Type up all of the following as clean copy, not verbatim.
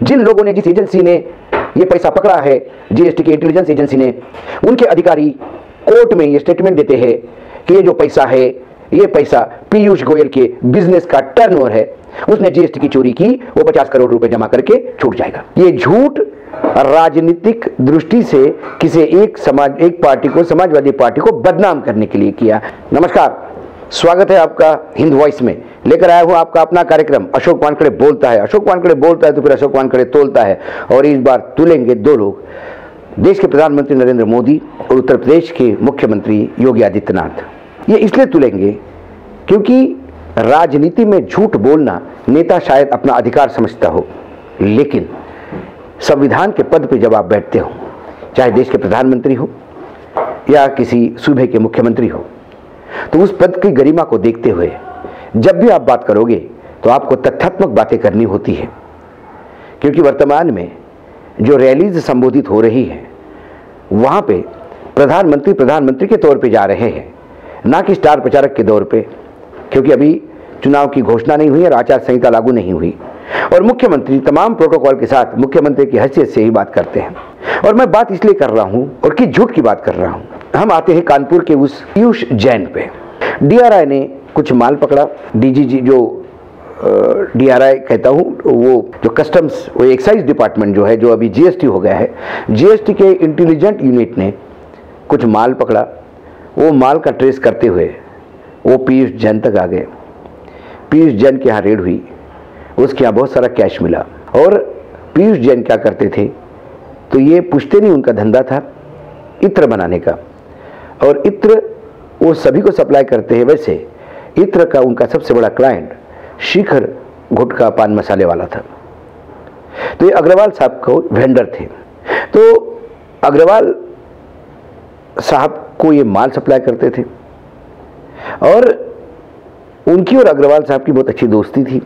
जिन लोगों ने, जिस एजेंसी ने ये पैसा पकड़ा है, जीएसटी की इंटेलिजेंस एजेंसी ने, उनके अधिकारी कोर्ट में ये स्टेटमेंट देते हैं कि ये जो पैसा है, ये पैसा पीयूष गोयल के बिजनेस का टर्नओवर है, उसने जीएसटी की चोरी की, वो 50 करोड़ रुपए जमा करके छूट जाएगा। ये झूठ राजनीतिक दृष्टि से किसी एक पार्टी को, समाजवादी पार्टी को बदनाम करने के लिए किया। नमस्कार, स्वागत है आपका हिंद वॉइस में। लेकर आया हूं आपका अपना कार्यक्रम अशोक वानखेड़े बोलता है। अशोक वानखेड़े बोलता है तो फिर अशोक वानखेड़े तोलता है, और इस बार तुलेंगे दो लोग, देश के प्रधानमंत्री नरेंद्र मोदी और उत्तर प्रदेश के मुख्यमंत्री योगी आदित्यनाथ। ये इसलिए तुलेंगे क्योंकि राजनीति में झूठ बोलना नेता शायद अपना अधिकार समझता हो, लेकिन संविधान के पद पर जब आप बैठते हो, चाहे देश के प्रधानमंत्री हो या किसी सूबे के मुख्यमंत्री हो, तो उस पद की गरिमा को देखते हुए जब भी आप बात करोगे तो आपको तथ्यात्मक बातें करनी होती है। क्योंकि वर्तमान में जो रैलीज संबोधित हो रही है, वहां पे प्रधानमंत्री के तौर पे जा रहे हैं, ना कि स्टार प्रचारक के तौर पे, क्योंकि अभी चुनाव की घोषणा नहीं हुई और आचार संहिता लागू नहीं हुई, और मुख्यमंत्री तमाम प्रोटोकॉल के साथ मुख्यमंत्री की हैसियत से ही बात करते हैं। और मैं बात इसलिए कर रहा हूं और किस झूठ की बात कर रहा हूं। हम आते हैं कानपुर के उस पीयूष जैन पे। डीआरआई ने कुछ माल पकड़ा। डीजीजी जो डीआरआई कहता हूं, वो जो कस्टम्स, वो एक्साइज डिपार्टमेंट जो है, जो अभी जीएसटी हो गया है, जीएसटी के इंटेलिजेंट यूनिट ने कुछ माल पकड़ा। वो माल का ट्रेस करते हुए वो पीयूष जैन तक आ गए। पीयूष जैन के यहाँ रेड हुई, उसके यहाँ बहुत सारा कैश मिला। और पीयूष जैन क्या करते थे, तो ये पूछते नहीं, उनका धंधा था इत्र बनाने का, और इत्र वो सभी को सप्लाई करते हैं। वैसे इत्र का उनका सबसे बड़ा क्लाइंट शिखर गुटखा पान मसाले वाला था। तो ये अग्रवाल साहब को वेंडर थे। तो अग्रवाल साहब को ये माल सप्लाई करते थे, और उनकी और अग्रवाल साहब की बहुत अच्छी दोस्ती थी।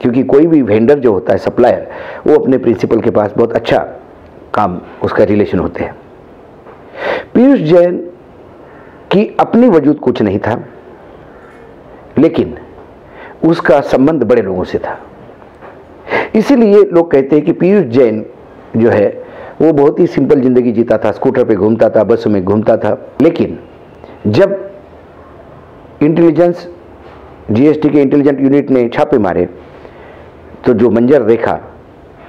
क्योंकि कोई भी वेंडर जो होता है, सप्लायर, वो अपने प्रिंसिपल के पास बहुत अच्छा काम, उसका रिलेशन होते हैं। पीयूष जैन की अपनी वजूद कुछ नहीं था, लेकिन उसका संबंध बड़े लोगों से था। इसीलिए लोग कहते हैं कि पीयूष जैन जो है वो बहुत ही सिंपल जिंदगी जीता था, स्कूटर पे घूमता था, बसों में घूमता था। लेकिन जब इंटेलिजेंस, जीएसटी के इंटेलिजेंट यूनिट ने छापे मारे, तो जो मंजर देखा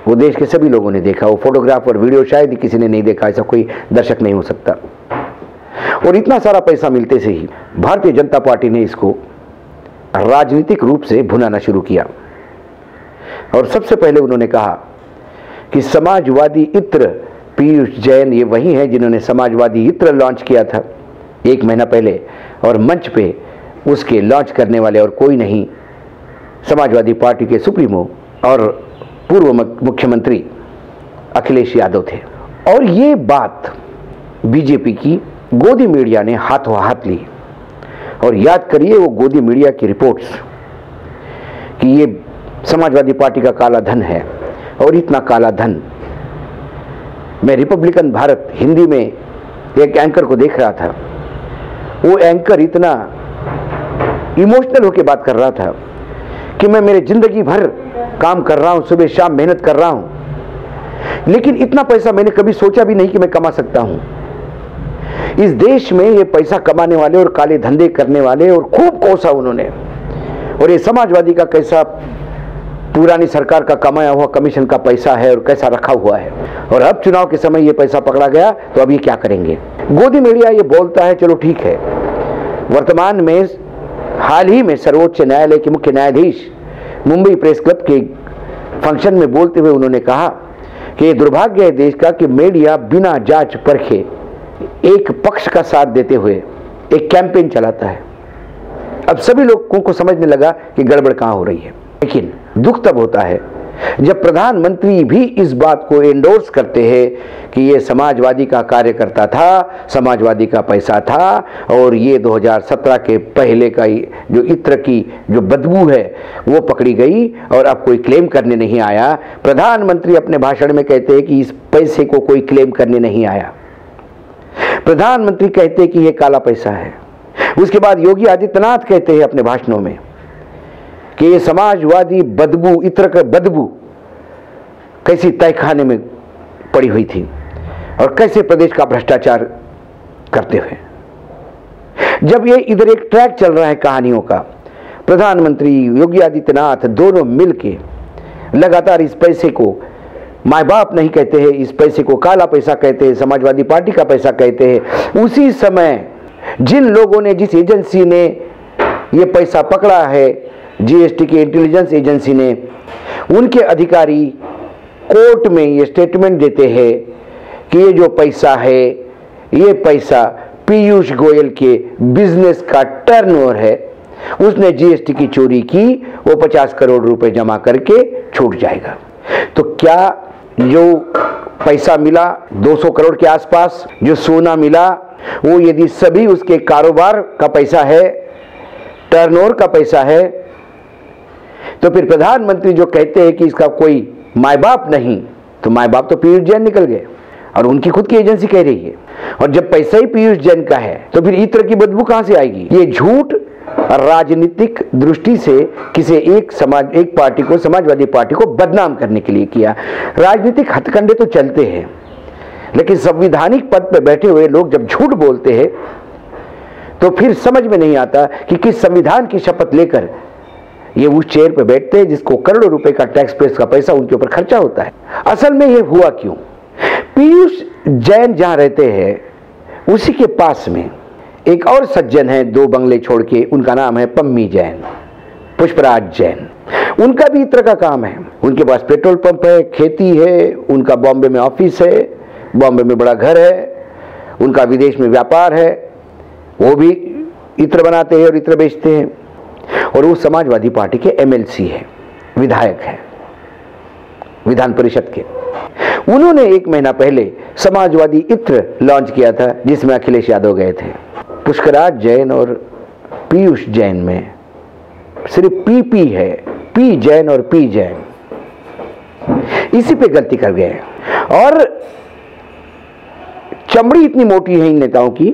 वो देश के सभी लोगों ने देखा। वो फोटोग्राफ और वीडियो शायद ही किसी ने नहीं देखा, ऐसा कोई दर्शक नहीं हो सकता। और इतना सारा पैसा मिलते से ही भारतीय जनता पार्टी ने इसको राजनीतिक रूप से भुनाना शुरू किया। और सबसे पहले उन्होंने कहा कि समाजवादी इत्र पीयूष जैन ये वही हैं जिन्होंने समाजवादी इत्र लॉन्च किया था 1 महीना पहले, और मंच पे उसके लॉन्च करने वाले और कोई नहीं, समाजवादी पार्टी के सुप्रीमो और पूर्व मुख्यमंत्री अखिलेश यादव थे। और ये बात बीजेपी की गोदी मीडिया ने हाथों हाथ ली। और याद करिए वो गोदी मीडिया की रिपोर्ट्स कि ये समाजवादी पार्टी का काला धन है, और इतना काला धन। मैं रिपब्लिकन भारत हिंदी में एक एंकर को देख रहा था। वो एंकर इतना इमोशनल होकर बात कर रहा था कि मैं मेरे जिंदगी भर काम कर रहा हूं, सुबह शाम मेहनत कर रहा हूं, लेकिन इतना पैसा मैंने कभी सोचा भी नहीं कि मैं कमा सकता हूं। इस देश में ये पैसा कमाने वाले और काले धंधे करने वाले, और खूब कोसा उन्होंने। और ये समाजवादी का कैसा पुरानी सरकार का कमाया हुआ कमीशन का पैसा है और कैसा रखा हुआ है, और अब चुनाव के समय ये पैसा पकड़ा गया तो अब ये क्या करेंगे। गोदी मीडिया ये बोलता है, चलो ठीक है। वर्तमान में हाल ही में सर्वोच्च न्यायालय के मुख्य न्यायाधीश मुंबई प्रेस क्लब के फंक्शन में बोलते हुए उन्होंने कहा कि ये दुर्भाग्य है देश का कि मीडिया बिना जांच परखे एक पक्ष का साथ देते हुए एक कैंपेन चलाता है। अब सभी लोगों को समझने लगा कि गड़बड़ कहां हो रही है। लेकिन दुख तब होता है जब प्रधानमंत्री भी इस बात को एंडोर्स करते हैं कि ये समाजवादी का कार्यकर्ता था, समाजवादी का पैसा था, और ये 2017 के पहले का जो इत्र की जो बदबू है वो पकड़ी गई और अब कोई क्लेम करने नहीं आया। प्रधानमंत्री अपने भाषण में कहते हैं कि इस पैसे को कोई क्लेम करने नहीं आया। प्रधानमंत्री कहते हैं कि ये काला पैसा है। उसके बाद योगी आदित्यनाथ कहते हैं अपने भाषणों में कि ये समाजवादी बदबू, इत्र का बदबू कैसी तहखाने में पड़ी हुई थी और कैसे प्रदेश का भ्रष्टाचार करते हुए। जब ये इधर एक ट्रैक चल रहा है कहानियों का, प्रधानमंत्री योगी आदित्यनाथ दोनों मिलके लगातार इस पैसे को माय बाप नहीं कहते हैं, इस पैसे को काला पैसा कहते हैं, समाजवादी पार्टी का पैसा कहते हैं। उसी समय जिन लोगों ने, जिस एजेंसी ने ये पैसा पकड़ा है, जीएसटी की इंटेलिजेंस एजेंसी ने, उनके अधिकारी कोर्ट में ये स्टेटमेंट देते हैं कि ये जो पैसा है, ये पैसा पीयूष गोयल के बिजनेस का टर्नओवर है, उसने जीएसटी की चोरी की, वो 50 करोड़ रुपए जमा करके छूट जाएगा। तो क्या जो पैसा मिला 200 करोड़ के आसपास, जो सोना मिला, वो यदि सभी उसके कारोबार का पैसा है, टर्नओवर का पैसा है, तो फिर प्रधानमंत्री जो कहते हैं कि इसका कोई माय बाप नहीं, तो माय बाप तो पीयूष जैन निकल गए और उनकी खुद की एजेंसी कह रही है। और जब पैसा ही पीयूष जैन का है तो फिर इत्र की बदबू कहां से आएगी? ये झूठ राजनीतिक दृष्टि से किसी एक पार्टी को, समाजवादी पार्टी को बदनाम करने के लिए किया। राजनीतिक हथकंडे तो चलते हैं, लेकिन संवैधानिक पद पर बैठे हुए लोग जब झूठ बोलते हैं तो फिर समझ में नहीं आता कि किस संविधान की शपथ लेकर ये उस चेयर पर बैठते हैं जिसको करोड़ों रुपए का टैक्स पेयर्स का पैसा उनके ऊपर खर्चा होता है। असल में ये हुआ क्यों? पीयूष जैन जहां रहते हैं उसी के पास में एक और सज्जन है, 2 बंगले छोड़ के, उनका नाम है पम्मी जैन, पुष्पराज जैन। उनका भी इत्र का काम है, उनके पास पेट्रोल पंप है, खेती है, उनका बॉम्बे में ऑफिस है, बॉम्बे में बड़ा घर है, उनका विदेश में व्यापार है, वो भी इत्र बनाते हैं और इत्र बेचते हैं। और वो समाजवादी पार्टी के एमएलसी है, विधायक है विधान परिषद के। उन्होंने 1 महीना पहले समाजवादी इत्र लॉन्च किया था जिसमें अखिलेश यादव गए थे। पुष्पराज जैन और पीयूष जैन में सिर्फ पी है, पी जैन और पी जैन, इसी पे गलती कर गए। और चमड़ी इतनी मोटी है इन नेताओं की,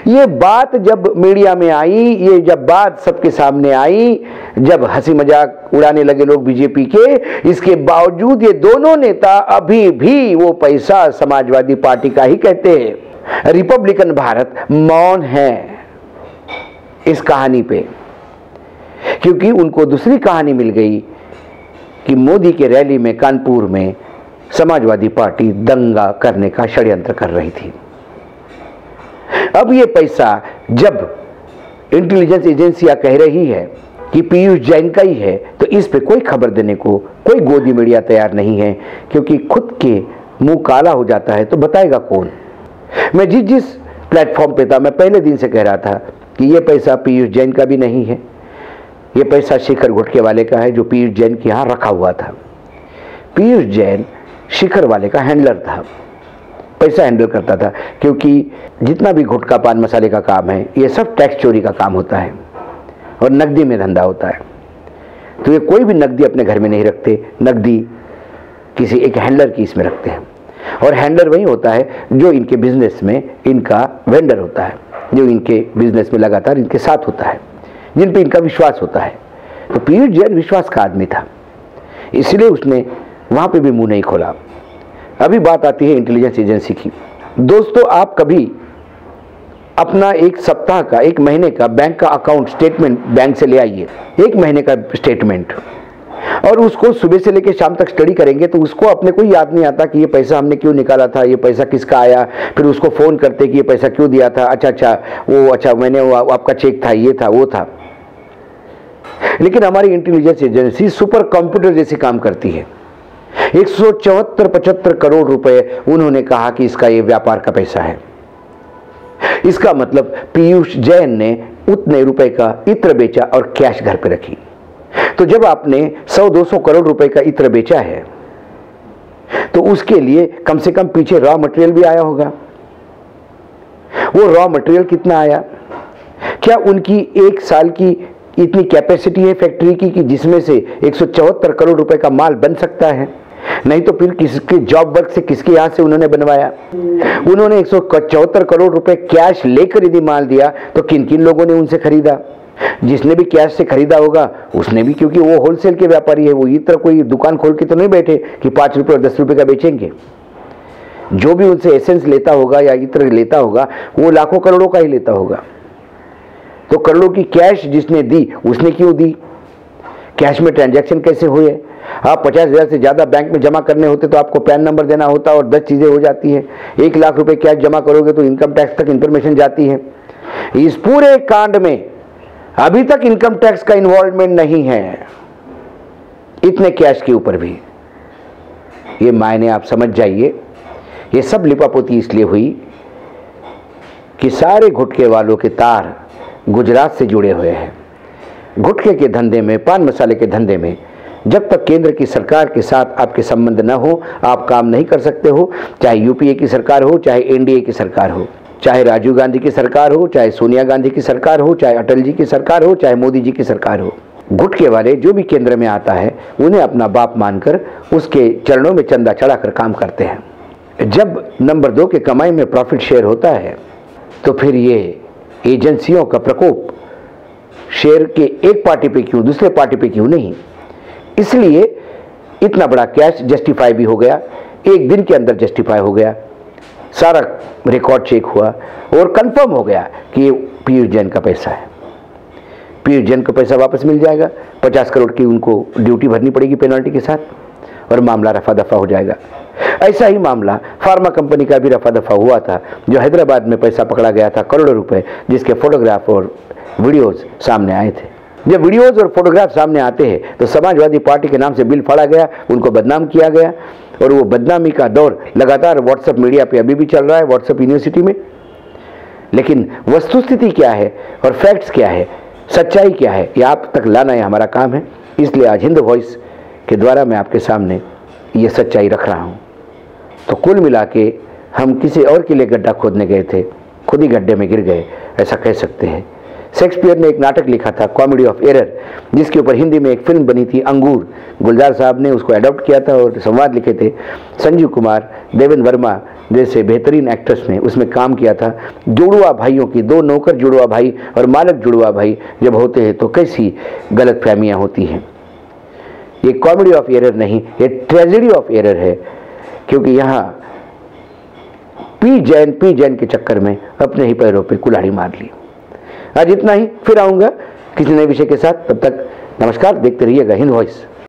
ये बात जब मीडिया में आई, ये जब बात सबके सामने आई, जब हंसी मजाक उड़ाने लगे लोग बीजेपी के, इसके बावजूद ये दोनों नेता अभी भी वो पैसा समाजवादी पार्टी का ही कहते हैं। रिपब्लिकन भारत मौन है इस कहानी पे, क्योंकि उनको दूसरी कहानी मिल गई कि मोदी के रैली में कानपुर में समाजवादी पार्टी दंगा करने का षड्यंत्र कर रही थी। अब ये पैसा जब इंटेलिजेंस एजेंसियां कह रही है कि पीयूष जैन का ही है, तो इस पे कोई खबर देने को कोई गोदी मीडिया तैयार नहीं है, क्योंकि खुद के मुंह काला हो जाता है तो बताएगा कौन। मैं जिस प्लेटफॉर्म पे था, मैं पहले दिन से कह रहा था कि ये पैसा पीयूष जैन का भी नहीं है, ये पैसा शिखर घोटके वाले का है जो पीयूष जैन के यहाँ रखा हुआ था। पीयूष जैन शिखर वाले का हैंडलर था, पैसा हैंडल करता था, क्योंकि जितना भी गुटखा पान मसाले का काम है ये सब टैक्स चोरी का काम होता है और नकदी में धंधा होता है। तो ये कोई भी नकदी अपने घर में नहीं रखते, नकदी किसी एक हैंडलर की इसमें रखते हैं। और हैंडलर वही होता है जो इनके बिजनेस में इनका वेंडर होता है, जो इनके बिजनेस में लगातार इनके साथ होता है, जिन पे इनका विश्वास होता है। तो पीयूष जैन विश्वास का आदमी था, इसलिए उसने वहाँ पे भी मुंह नहीं खोला। अभी बात आती है इंटेलिजेंस एजेंसी की। दोस्तों, आप कभी अपना 1 सप्ताह का, 1 महीने का बैंक का अकाउंट स्टेटमेंट बैंक से ले आइए, 1 महीने का स्टेटमेंट, और उसको सुबह से लेकर शाम तक स्टडी करेंगे तो उसको अपने को याद नहीं आता कि ये पैसा हमने क्यों निकाला था, ये पैसा किसका आया। फिर उसको फ़ोन करते कि ये पैसा क्यों दिया था, अच्छा मैंने वो आपका चेक था, ये था, वो था। लेकिन हमारी इंटेलिजेंस एजेंसी सुपर कंप्यूटर जैसे काम करती है। 174-75 करोड़ रुपए उन्होंने कहा कि इसका ये व्यापार का पैसा है। इसका मतलब पीयूष जैन ने उतने रुपए का इत्र बेचा और कैश घर पे रखी। तो जब आपने 100-200 करोड़ रुपए का इत्र बेचा है तो उसके लिए कम से कम पीछे रॉ मटेरियल भी आया होगा। वो रॉ मटेरियल कितना आया? क्या उनकी 1 साल की इतनी कैपेसिटी है फैक्ट्री की कि जिसमें से 174 करोड़ रुपए का माल बन सकता है? नहीं तो फिर किसके जॉब वर्क से, किसके यहां से उन्होंने बनवाया? उन्होंने 174 करोड़ रुपए कैश लेकर यदि माल दिया तो किन किन लोगों ने उनसे खरीदा? जिसने भी कैश से खरीदा होगा उसने भी, क्योंकि वो होलसेल के व्यापारी है, वो इतना कोई दुकान खोल के तो नहीं बैठे कि 5 रुपये और 10 रुपये का बेचेंगे। जो भी उनसे एसेंस लेता होगा या इत्र लेता होगा वो लाखों करोड़ों का ही लेता होगा। तो करोड़ों की कैश जिसने दी उसने क्यों दी? कैश में ट्रांजैक्शन कैसे हुए? आप 50,000 से ज़्यादा बैंक में जमा करने होते तो आपको पैन नंबर देना होता और 10 चीज़ें हो जाती है। 1 लाख रुपए कैश जमा करोगे तो इनकम टैक्स तक इंफॉर्मेशन जाती है। इस पूरे कांड में अभी तक इनकम टैक्स का इन्वॉल्वमेंट नहीं है, इतने कैश के ऊपर भी। ये मायने आप समझ जाइए। ये सब लिपापोती इसलिए हुई कि सारे गुटखे वालों के तार गुजरात से जुड़े हुए हैं। गुटखे के धंधे में, पान मसाले के धंधे में जब तक केंद्र की सरकार के साथ आपके संबंध न हो आप काम नहीं कर सकते हो। चाहे यूपीए की सरकार हो, चाहे एनडीए की सरकार हो, चाहे राजीव गांधी की सरकार हो, चाहे सोनिया गांधी की सरकार हो, चाहे अटल जी की सरकार हो, चाहे मोदी जी की सरकार हो। गुटखे वाले जो भी केंद्र में आता है उन्हें अपना बाप मानकर उसके चरणों में चंदा चढ़ाकर काम करते हैं। जब नंबर 2 के कमाई में प्रॉफिट शेयर होता है तो फिर ये एजेंसियों का प्रकोप शेयर के एक पार्टी पे क्यों, दूसरे पार्टी पे क्यों नहीं। इसलिए इतना बड़ा कैश जस्टिफाई भी हो गया, एक दिन के अंदर जस्टिफाई हो गया, सारा रिकॉर्ड चेक हुआ और कंफर्म हो गया कि ये पीयूष जैन का पैसा है। पीयूष जैन का पैसा वापस मिल जाएगा, 50 करोड़ की उनको ड्यूटी भरनी पड़ेगी पेनल्टी के साथ और मामला रफा दफा हो जाएगा। ऐसा ही मामला फार्मा कंपनी का भी रफा दफा हुआ था, जो हैदराबाद में पैसा पकड़ा गया था करोड़ों रुपए, जिसके फोटोग्राफ और वीडियोज सामने आए थे। जब वीडियोज और फोटोग्राफ सामने आते हैं तो समाजवादी पार्टी के नाम से बिल फाड़ा गया, उनको बदनाम किया गया और वो बदनामी का दौर लगातार व्हाट्सएप मीडिया पे अभी भी चल रहा है, व्हाट्सएप यूनिवर्सिटी में। लेकिन वस्तुस्थिति क्या है और फैक्ट्स क्या है, सच्चाई क्या है, ये आप तक लाना ही हमारा काम है। इसलिए आज हिंद वॉइस के द्वारा मैं आपके सामने ये सच्चाई रख रहा हूँ। तो कुल मिला के हम किसी और के लिए गड्ढा खोदने गए थे, खुद ही गड्ढे में गिर गए, ऐसा कह सकते हैं। शेक्सपियर ने एक नाटक लिखा था कॉमेडी ऑफ एरर, जिसके ऊपर हिंदी में एक फिल्म बनी थी अंगूर। गुलजार साहब ने उसको अडॉप्ट किया था और संवाद लिखे थे। संजीव कुमार, देवेंद्र वर्मा जैसे बेहतरीन एक्टर्स ने उसमें काम किया था। जुड़वा भाइयों की, 2 नौकर जुड़वा भाई और मालक जुड़वा भाई जब होते हैं तो कैसी गलत फहमियाँ होती हैं। ये कॉमेडी ऑफ एरर नहीं, ये ट्रेजेडी ऑफ एरर है, क्योंकि यहाँ पी जैन के चक्कर में अपने ही पैरों पे कुल्हाड़ी मार ली। आज इतना ही, फिर आऊँगा किसी नए विषय के साथ। तब तक नमस्कार, देखते रहिएगा हिंद वॉइस।